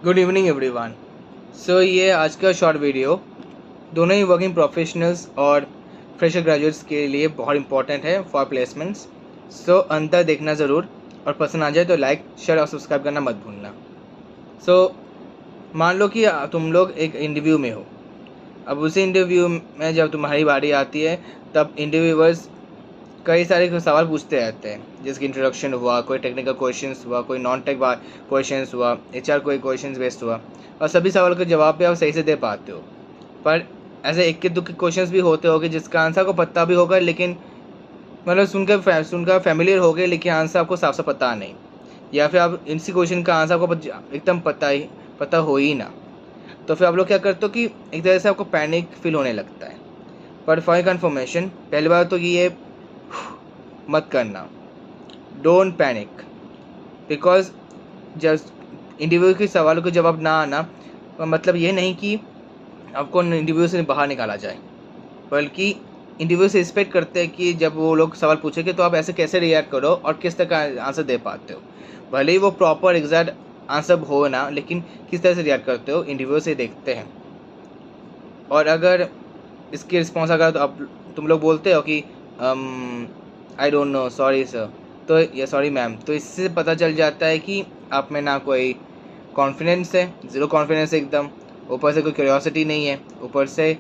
Good evening everyone. ये आज का शॉर्ट वीडियो दोनों ही वर्किंग प्रोफेशनल्स और फ्रेशर ग्रेजुएट्स के लिए बहुत इंपॉर्टेंट है फॉर प्लेसमेंट्स। अंतर देखना ज़रूर और पसंद आ जाए तो लाइक शेयर और सब्सक्राइब करना मत भूलना। मान लो कि तुम लोग एक इंटरव्यू में हो। अब उसी इंटरव्यू में जब तुम्हारी बारी आती है तब इंटरव्यूअर्स कई सारे सवाल पूछते रहते हैं, जिसकी इंट्रोडक्शन हुआ, कोई टेक्निकल क्वेश्चंस हुआ, कोई नॉन टेक क्वेश्चंस हुआ, एचआर कोई क्वेश्चंस बेस्ड हुआ, और सभी सवाल के जवाब भी आप सही से दे पाते हो। पर ऐसे इक्के दुक्के क्वेश्चंस भी होते होंगे जिसका आंसर को पता भी होगा, लेकिन मतलब सुनकर फैमिलियर हो गए, लेकिन आंसर आपको साफ साफ पता नहीं, या फिर आप इसी क्वेश्चन का आंसर आपको एकदम पता हो ही ना। तो फिर आप लोग क्या करते हो कि एक तरह से आपको पैनिक फील होने लगता है। पर फॉर कन्फर्मेशन, पहली बार तो ये मत करना, don't panic, because just interview के सवालों के जवाब ना आना मतलब ये नहीं कि आपको इंटरव्यू से बाहर निकाला जाए, बल्कि इंटरव्यू से एक्सपेक्ट करते हैं कि जब वो लोग सवाल पूछेंगे तो आप ऐसे कैसे रिएक्ट करो और किस तरह का आंसर दे पाते हो। भले ही वो प्रॉपर एग्जैक्ट आंसर हो ना, लेकिन किस तरह से रिएक्ट करते हो इंटरव्यू से देखते हैं। और अगर इसकी रिस्पॉन्स अगर तो तुम लोग बोलते हो कि I don't know, sorry sir, तो या सॉरी मैम, तो इससे पता चल जाता है कि आप में ना कोई कॉन्फिडेंस है, ज़ीरो कॉन्फिडेंस है एकदम, ऊपर से कोई क्यूरियोसिटी नहीं है, ऊपर से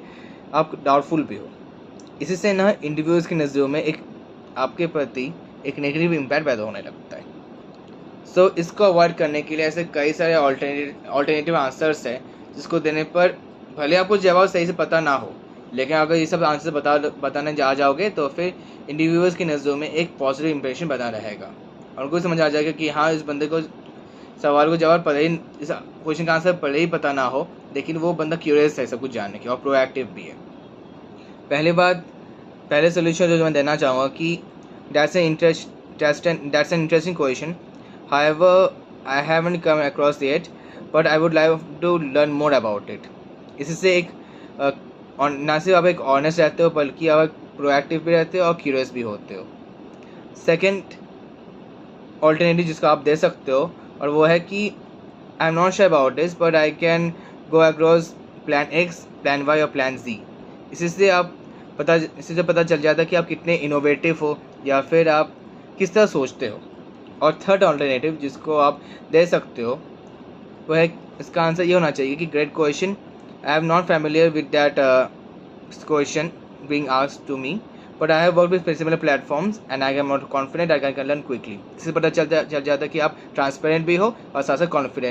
आप डाउटफुल भी हो। इसी से ना इंटरव्यूज़ की नज़रों में एक आपके प्रति एक नेगेटिव इम्पैक्ट पैदा होने लगता है। इसको अवॉइड करने के लिए ऐसे कई सारे ऑल्टरनेटिव आंसर्स हैं जिसको देने पर भले आपको जवाब सही से पता ना हो, लेकिन अगर ये सब आंसर बताने जाओगे तो फिर इंटरव्यूअर्स की नज़रों में एक पॉजिटिव इंप्रेशन बना रहेगा और उनको समझ आ जाएगा कि हाँ, इस बंदे को सवाल को जवाब पता ही, इस क्वेश्चन का आंसर पहले ही पता ना हो, लेकिन वो बंदा क्यूरियस है सब कुछ जानने की और प्रोएक्टिव भी है। पहले सोल्यूशन जो मैं देना चाहूँगा कि that's an interesting question, however I haven't come across yet, but I would like to learn more about it। इससे एक ना सिर्फ आप एक ऑनेस्ट रहते हो, बल्कि आप प्रोएक्टिव भी रहते हो और क्यूरियस भी होते हो। सेकंड ऑल्टरनेटिव जिसको आप दे सकते हो, और वो है कि I am not sure about this, but I can go across plan X, plan Y और प्लान जी। इससे पता चल जाता है कि आप कितने इनोवेटिव हो या फिर आप किस तरह सोचते हो। और थर्ड ऑल्टरनेटिव जिसको आप दे सकते हो वो है, इसका आंसर ये होना चाहिए कि great question, I am not familiar with that question being asked to me, but I have worked with similar platforms and I am not confident I can learn quickly. इससे पता चल जाता है कि आप ट्रांसपेरेंट भी हो और साथ साथ कॉन्फिडेंट।